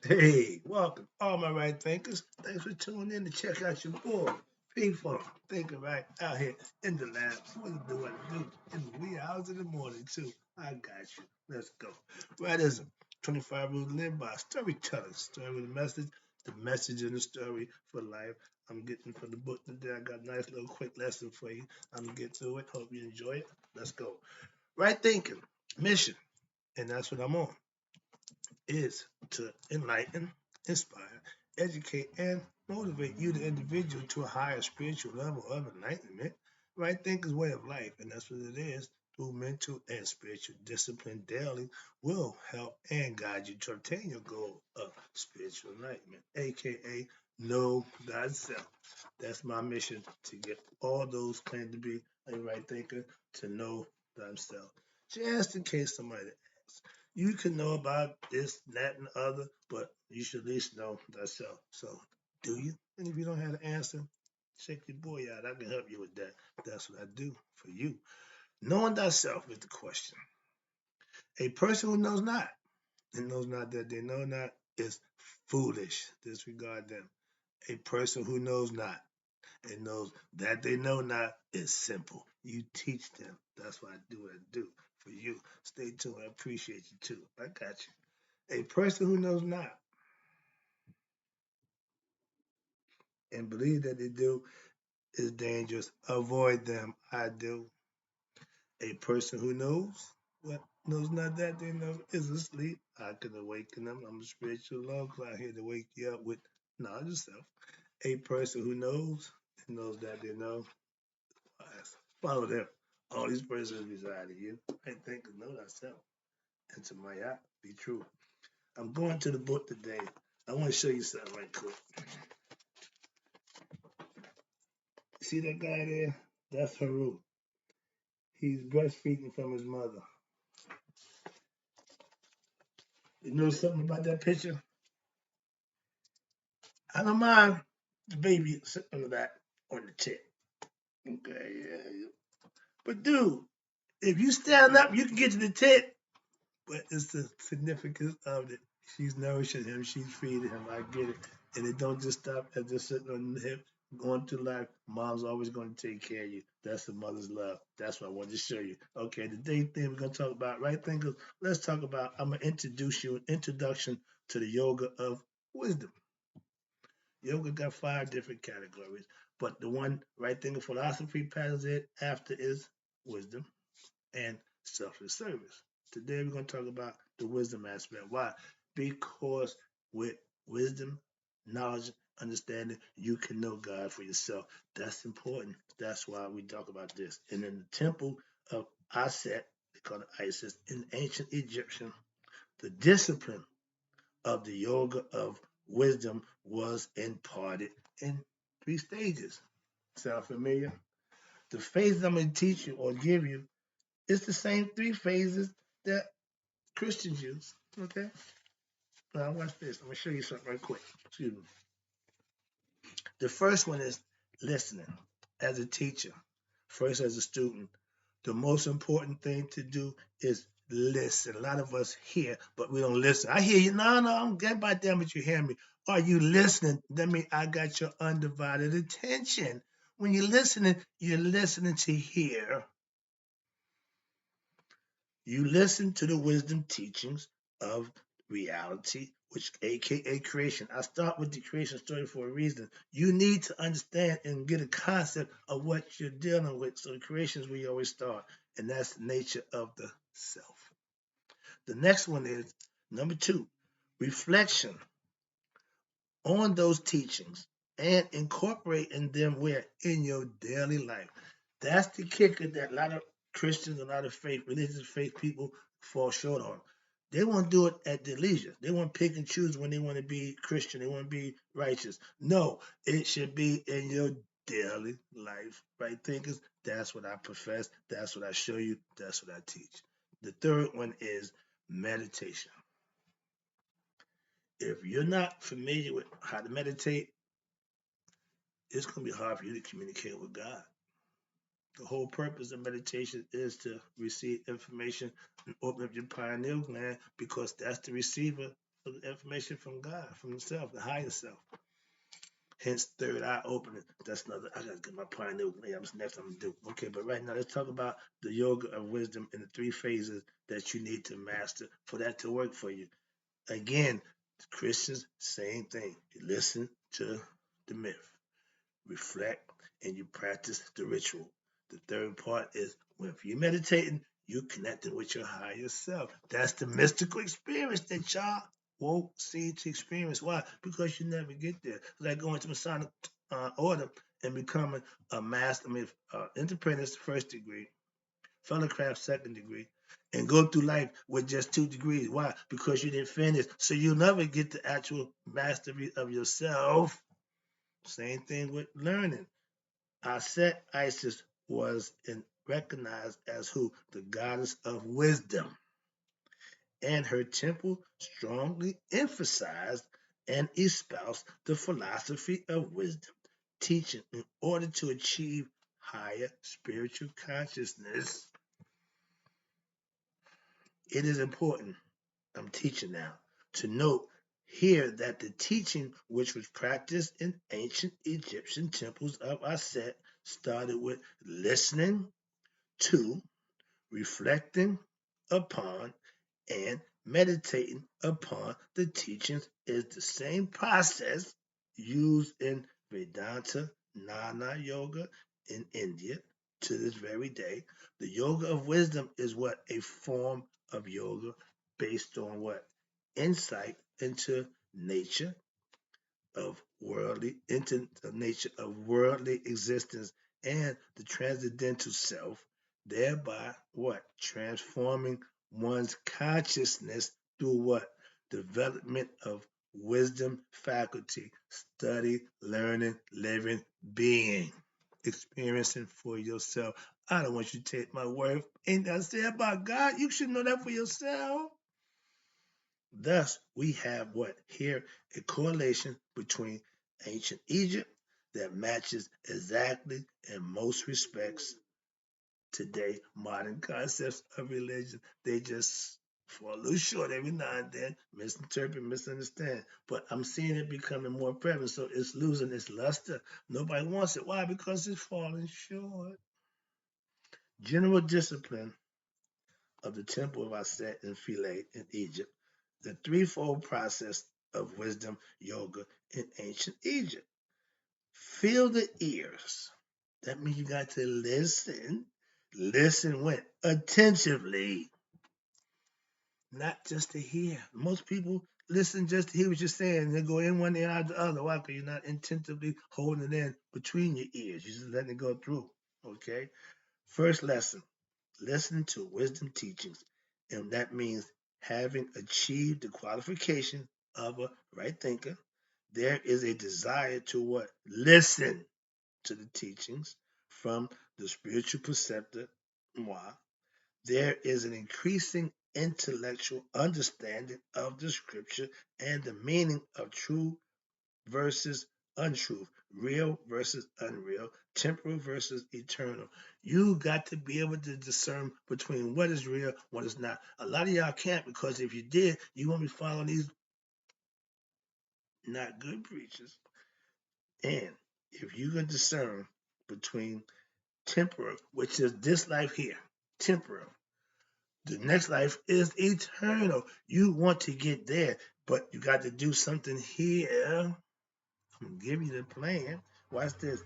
Hey, welcome, all my right thinkers. Thanks for tuning in to check out your boy, People Thinking Right out here in the lab. What to do, what to do in the wee hours of the morning, too. I got you. Let's go. Rightism 25 rules to live by. Storytelling. Story with a message. The message in the story for life. I'm getting from the book today. I got a nice little quick lesson for you. I'm going to get through it. Hope you enjoy it. Let's go. Right thinking. Mission. And that's what I'm on is to enlighten, inspire, educate, and motivate you, the individual, to a higher spiritual level of enlightenment. Right thinking's way of life, and that's what it is. Through mental and spiritual discipline daily will help and guide you to obtain your goal of spiritual enlightenment, aka know thyself. That's my mission, to get all those claim to be a right thinker to know thyself. Just in case somebody asks. You can know about this, that, and the other, but you should at least know thyself. So, do you? And if you don't have the answer, check your boy out. I can help you with that. That's what I do for you. Knowing thyself is the question. A person who knows not and knows not that they know not is foolish. Disregard them. A person who knows not and knows that they know not is simple. You teach them. That's why I do what I do for you. Stay tuned. I appreciate you too. I got you. A person who knows not and believe that they do is dangerous. Avoid them. I do. A person who knows what knows not that they know is asleep. I can awaken them. I'm a spiritual love cloud here to wake you up with knowledge of self. A person who knows and knows that they know, follow them. All these persons reside in you. I think know thyself. And to my eye, be true. I'm going to the book today. I want to show you something right quick. See that guy there? That's Haru. He's breastfeeding from his mother. You know something about that picture? I don't mind the baby sitting on the back on the tip. Okay, yeah. But dude, if you stand up, you can get to the tip. But it's the significance of it. She's nourishing him, she's feeding him. I get it. And it don't just stop at just sitting on the hip. Going through life, mom's always going to take care of you. That's the mother's love. That's what I wanted to show you. Okay, the day thing we're going to talk about, right? Let's talk about, I'm going to introduce you, an introduction to the yoga of wisdom. Yoga got 5 different categories, but the one right thing philosophy patterns it after is wisdom and selfless service. Today we're going to talk about the wisdom aspect. Why? Because with wisdom, knowledge, understanding, you can know God for yourself. That's important. That's why we talk about this. And in the temple of Aset, they call it Isis, in ancient Egyptian, the discipline of the yoga of wisdom was imparted in 3 stages. Sound familiar? The phases I'm going to teach you or give you is the same 3 phases that Christians use. Okay? Now, watch this. I'm going to show you something right quick. Excuse me. The first one is listening as a teacher, first as a student. The most important thing to do is listen. A lot of us hear, but we don't listen. I hear you. No, I'm getting by damn it, you hear me. Are you listening? That means I got your undivided attention. When you're listening to hear. You listen to the wisdom teachings of reality, which aka creation. I start with the creation story for a reason. You need to understand and get a concept of what you're dealing with. So the creation is where you always start, and that's the nature of the self. The next one is number 2, reflection on those teachings and incorporating them where in your daily life. That's the kicker that a lot of Christians, a lot of religious faith people fall short on. They want to do it at their leisure. They want to pick and choose when they want to be Christian. They want to be righteous. No, it should be in your daily life, right? Thinkers, that's what I profess. That's what I show you. That's what I teach. The third one is meditation. If you're not familiar with how to meditate, it's going to be hard for you to communicate with God. The whole purpose of meditation is to receive information and open up your pineal gland because that's the receiver information from God, from himself, the higher self. Hence, third eye opening. That's another. I gotta get my pioneer. Yeah, that's next I'm gonna do. Okay, but right now let's talk about the yoga of wisdom and the three phases that you need to master for that to work for you. Again, Christians, same thing. You listen to the myth, reflect, and you practice the ritual. The third part is when if you're meditating, you're connecting with your higher self. That's the mystical experience that y'all won't see to experience. Why? Because you never get there. It's like going to Masonic order and becoming a master, entrepreneur first degree, fellowcraft second degree, and go through life with just 2 degrees. Why? Because you didn't finish. So you'll never get the actual mastery of yourself. Same thing with learning. Aset Isis was recognized as who? The goddess of wisdom. And her temple strongly emphasized and espoused the philosophy of wisdom, teaching in order to achieve higher spiritual consciousness. It is important, I'm teaching now, to note here that the teaching which was practiced in ancient Egyptian temples of Aset started with listening to, reflecting upon, and meditating upon the teachings is the same process used in Vedanta Jnana Yoga in India to this very day. The yoga of wisdom is what? A form of yoga based on what? Insight into the nature of worldly existence and the transcendental self, thereby what? Transforming one's consciousness through what? Development of wisdom faculty, study, learning, living, being, experiencing for yourself. I don't want you to take my word. Ain't that said about God? You should know that for yourself. Thus, we have what? Here, a correlation between ancient Egypt that matches exactly in most respects today modern concepts of religion. They just fall a little short every now and then, misinterpret, misunderstand. But I'm seeing it becoming more prevalent, so it's losing its luster. Nobody wants it. Why? Because it's falling short. General discipline of the temple of Aset and Philae in Egypt, the threefold process of wisdom yoga in ancient Egypt. Feel the ears. That means you got to listen. Listen when? Attentively, not just to hear. Most people listen just to hear what you're saying. They go in one ear out the other. Why? Because you're not attentively holding it in between your ears. You're just letting it go through. Okay? First lesson. Listen to wisdom teachings, and that means having achieved the qualification of a right thinker, there is a desire to what? Listen to the teachings from the spiritual preceptor, moi. There is an increasing intellectual understanding of the scripture and the meaning of true versus untruth, real versus unreal, temporal versus eternal. You got to be able to discern between what is real, what is not. A lot of y'all can't because if you did, you won't be following these not good preachers. And if you can discern between temporal, which is this life here, temporal, the next life is eternal. You want to get there, but you got to do something here. I'm gonna give you the plan. Watch this.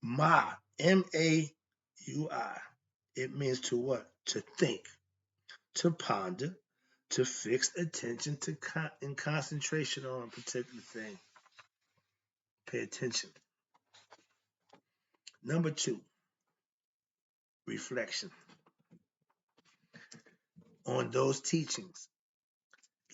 Ma, M-A-U-I. It means to what? To think, to ponder, to fix attention to and concentration on a particular thing. Pay attention. Number 2, reflection on those teachings.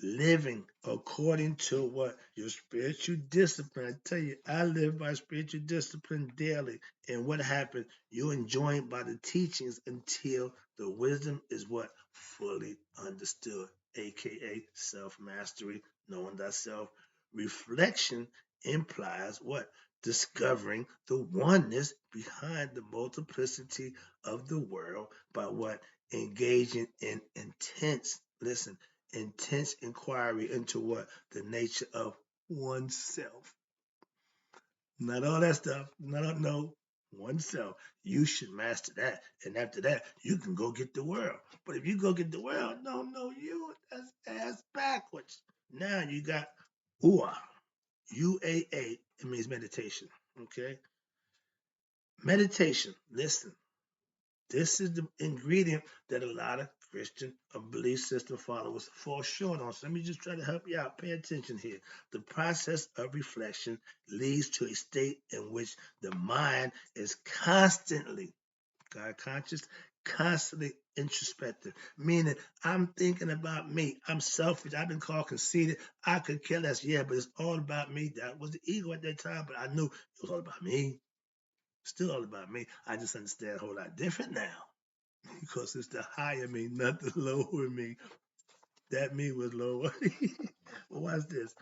Living according to what? Your spiritual discipline. I tell you, I live by spiritual discipline daily. And what happened? You're enjoined by the teachings until the wisdom is what? Fully understood, aka self-mastery, knowing thyself. Reflection implies what? Discovering the oneness behind the multiplicity of the world by what? Engaging in intense, listen, intense inquiry into what? The nature of oneself. Not all that stuff. No. Oneself. You should master that. And after that, you can go get the world. But if you go get the world, no, that's ass backwards. Now you got UA. UAA. It means meditation. Okay? Meditation. Listen. This is the ingredient that a lot of Christian or belief system followers fall short on. So let me just try to help you out. Pay attention here. The process of reflection leads to a state in which the mind is constantly, God conscious, constantly introspective, meaning I'm thinking about me. I'm selfish. I've been called conceited. I could care less. Yeah, but it's all about me. That was the ego at that time, but I knew it was all about me. Still all about me. I just understand a whole lot different now because it's the higher me, not the lower me. That me was lower. But watch this.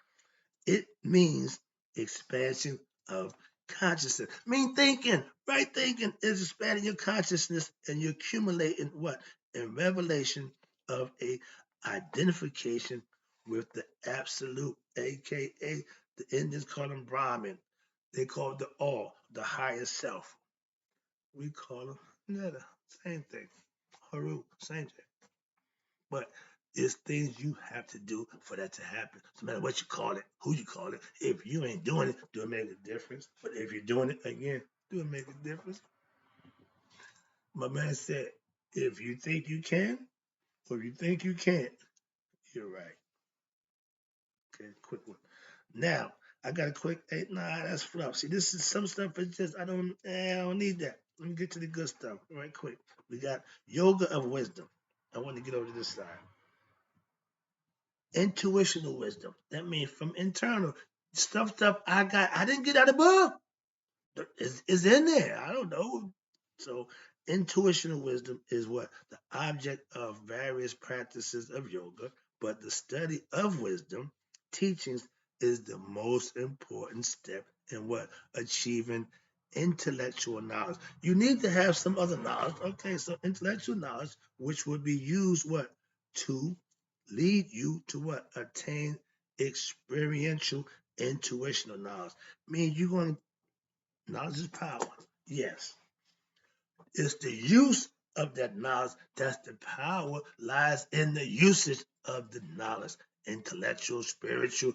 It means expansion of consciousness. Mean thinking, right thinking is expanding your consciousness and you're accumulating what? In revelation of a identification with the absolute, aka the Indians call them Brahmin. They call it the all, the higher self. We call them Netta, same thing. Haru, same thing. But it's things you have to do for that to happen. No matter what you call it, who you call it. If you ain't doing it, do it make a difference? But if you're doing it again, do it make a difference? My man said, if you think you can, or if you think you can't, you're right. Okay, quick one. Now, I got a quick, hey, nah, that's fluff. See, this is some stuff, it's just, I don't need that. Let me get to the good stuff right quick. We got yoga of wisdom. I want to get over to this side. Intuitional wisdom. That means from internal stuff I didn't get out of the book. Is in there. I don't know. So intuitional wisdom is what? The object of various practices of yoga, but the study of wisdom teachings is the most important step in what? Achieving intellectual knowledge. You need to have some other knowledge. Okay, so intellectual knowledge, which would be used what? To lead you to what? Attain experiential intuitional knowledge. Means you're going to knowledge is power. Yes. It's the use of that knowledge that's the power lies in the usage of the knowledge. Intellectual, spiritual,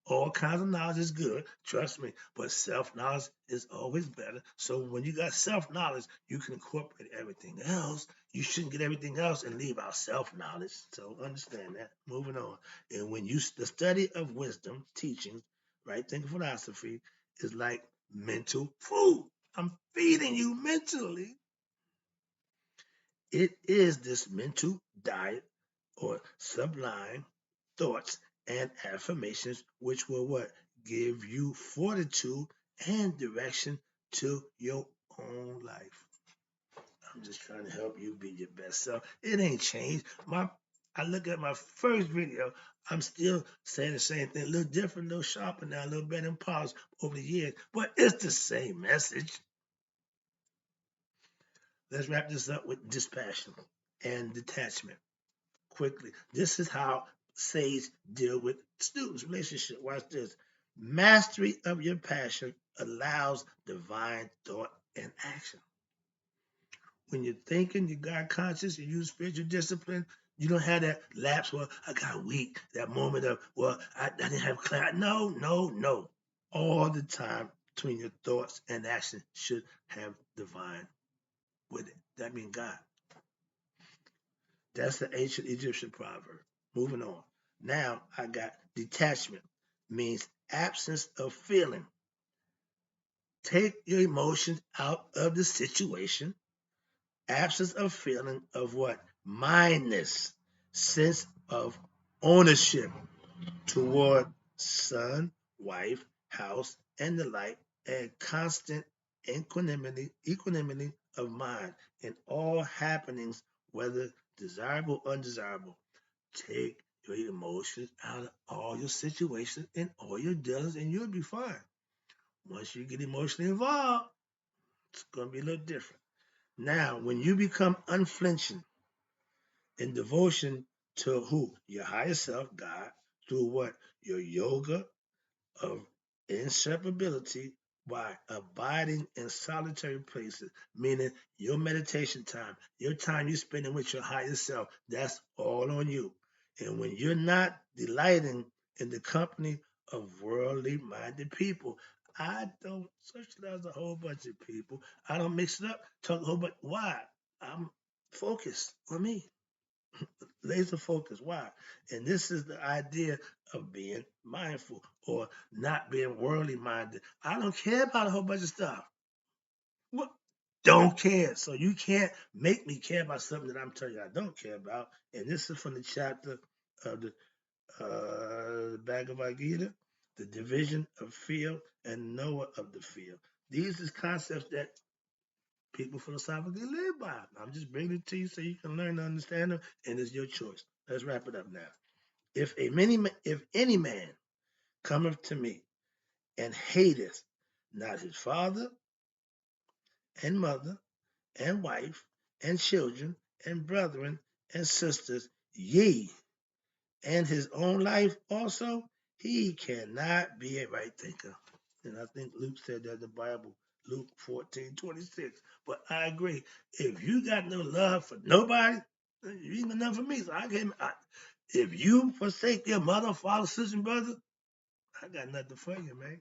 all kinds of knowledge is good, trust me, but self-knowledge is always better. So when you got self-knowledge, you can incorporate everything else. You shouldn't get everything else and leave out self-knowledge. So understand that. Moving on. And when the study of wisdom, teachings, right, think of philosophy, is like mental food. I'm feeding you mentally. It is this mental diet or sublime thoughts and affirmations which will what? Give you fortitude and direction to your own life. I'm just trying to help you be your best self. It ain't changed. I look at my first video, I'm still saying the same thing, a little different, a little sharper now, a little better and polished over the years, but it's the same message. Let's wrap this up with dispassion and detachment quickly. This is how sage deal with students' relationship. Watch this. Mastery of your passion allows divine thought and action. When you're thinking, you got conscious, you use spiritual discipline, you don't have that lapse where I got weak, that moment of, well, I didn't have clarity. No. All the time between your thoughts and action should have divine with it. That means God. That's the ancient Egyptian proverb. Moving on. Now I got detachment, means absence of feeling. Take your emotions out of the situation. Absence of feeling of what? Mindness. Sense of ownership toward son, wife, house, and the like, and constant equanimity of mind in all happenings, whether desirable or undesirable. Take your emotions out of all your situations and all your dealings, and you'll be fine. Once you get emotionally involved, it's going to be a little different. Now, when you become unflinching in devotion to who? Your higher self, God, through what? Your yoga of inseparability by abiding in solitary places, meaning your meditation time, your time you spending with your higher self, that's all on you. And when you're not delighting in the company of worldly minded people, I don't socialize a whole bunch of people. I don't mix it up, talk a whole bunch. Why? I'm focused on me, laser focus. Why? And this is the idea of being mindful or not being worldly minded. I don't care about a whole bunch of stuff. What? Don't care. So you can't make me care about something that I'm telling you I don't care about. And this is from the chapter of the Bhagavad Gita, the division of field and knower of the field. These is concepts that people philosophically live by. I'm just bringing it to you so you can learn to understand them, and it's your choice. Let's wrap it up now. If any man cometh to me and hateth not his father and mother and wife and children and brethren and sisters, yea, and his own life also, he cannot be a right thinker. And I think Luke said that in the Bible, Luke 14:26. But I agree. If you got no love for nobody, you ain't got nothing for me. So if you forsake your mother, father, sister, and brother, I got nothing for you, man.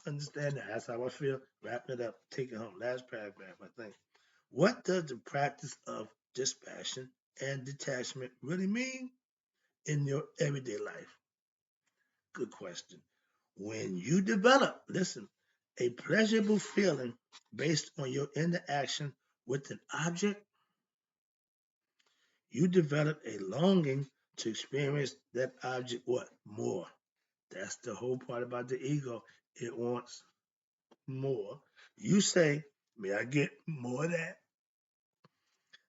Understand that. That's how I feel. Wrapping it up, take it home. Last paragraph, I think. What does the practice of dispassion and detachment really mean in your everyday life? Good question. When you develop, listen, a pleasurable feeling based on your interaction with an object, you develop a longing to experience that object what? More. That's the whole part about the ego. It wants more. You say, may I get more of that?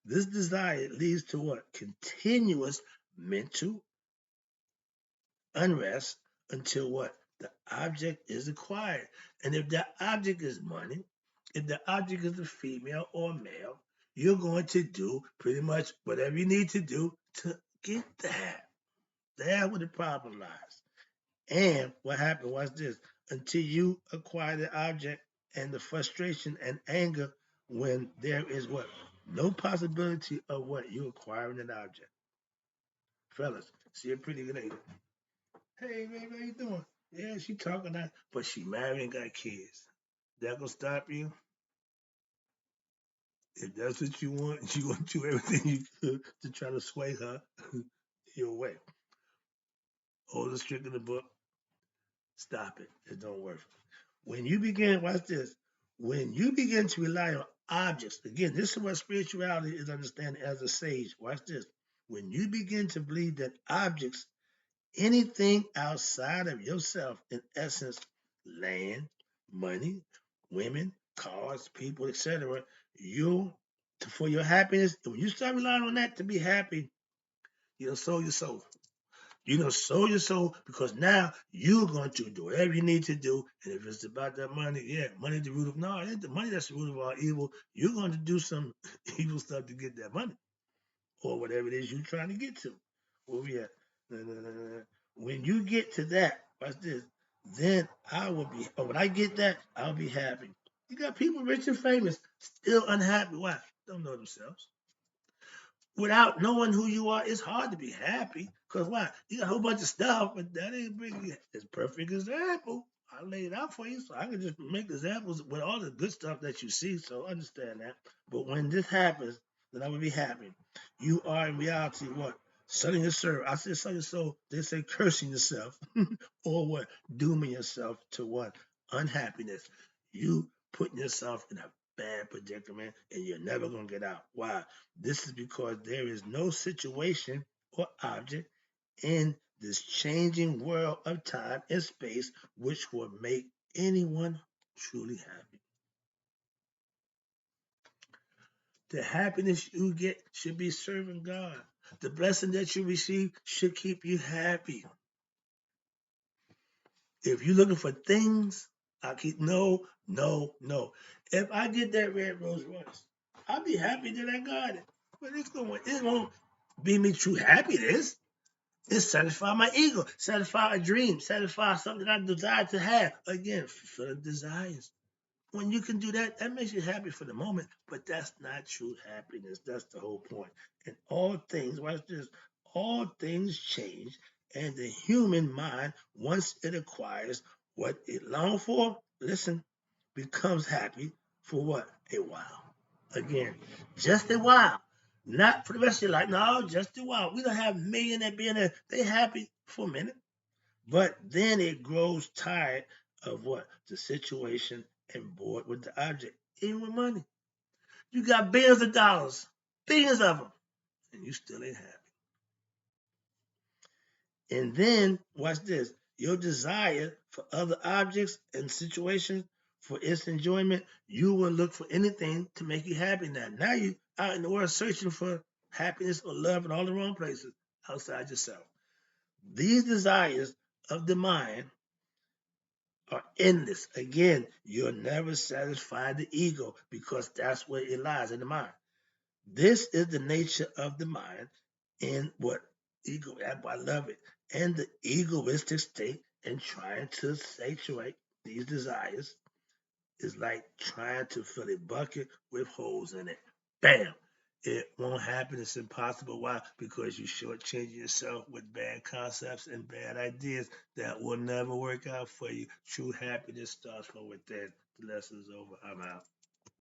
This desire leads to what? Continuous mental unrest until what? The object is acquired. And if that object is money, if the object is a female or male, you're going to do pretty much whatever you need to do to get that. That's where the problem lies. And what happened was this until you acquire the object and the frustration and anger when there is what? No possibility of what? You acquiring an object. Fellas, see a pretty lady. Hey, baby, how you doing? Yeah, she talking that, but she married and got kids. That gonna stop you? If that's what you want to do everything you could to try to sway her your way. Oldest trick in the book, stop it. It don't work. When you begin, watch this. When you begin to rely on objects, again, this is what spirituality is understanding as a sage. Watch this. When you begin to believe that objects, anything outside of yourself, in essence, land, money, women, cars, people, etc., you for your happiness, when you start relying on that to be happy, you'll sold your soul. You know, sold your soul because now you're going to do whatever you need to do. And if it's about that money, yeah, money the root of no, it ain't the money that's the root of all evil. You're going to do some evil stuff to get that money or whatever it is you're trying to get to. Where we at? When you get to that, watch this, then I will be, or when I get that, I'll be happy. You got people rich and famous still unhappy. Why? Don't know themselves. Without knowing who you are, it's hard to be happy. Because why? You got a whole bunch of stuff, but that ain't bringing you. It's a perfect example. I laid it out for you, so I can just make examples with all the good stuff that you see. So understand that. But when this happens, then I will be happy. You are in reality what? Selling your soul. I said selling your soul. They say cursing yourself, or what? Dooming yourself to what? Unhappiness. You putting yourself in a bad predicament, and you're never gonna get out. Why? This is because there is no situation or object in this changing world of time and space which will make anyone truly happy. The happiness you get should be serving God. The blessing that you receive should keep you happy. If you're looking for things, I keep no, no, no. If I get that red Rolls Royce, I'll be happy that I got it. But it won't be me true happiness. It's satisfy my ego, satisfy a dream, satisfy something I desire to have. Again, fulfill desires. When you can do that, that makes you happy for the moment, but that's not true happiness. That's the whole point. And all things, watch this, all things change, and the human mind, once it acquires what it longed for, listen, becomes happy for what? A while. Again, just a while. Not for the rest of your life. No, just a while. We don't have millionaire billionaire. They happy for a minute. But then it grows tired of what? The situation and bored with the object. Even with money. You got billions of dollars, billions of them, and you still ain't happy. And then, watch this, your desire for other objects and situations for its enjoyment, you will look for anything to make you happy now. Now you out in the world searching for happiness or love in all the wrong places outside yourself. These desires of the mind are endless. Again, you'll never satisfy the ego because that's where it lies in the mind. This is the nature of the mind and what ego, I love it, and the egoistic state and trying to saturate these desires is like trying to fill a bucket with holes in it. Bam! It won't happen. It's impossible. Why? Because you shortchange yourself with bad concepts and bad ideas that will never work out for you. True happiness starts from within. The lesson's over. I'm out.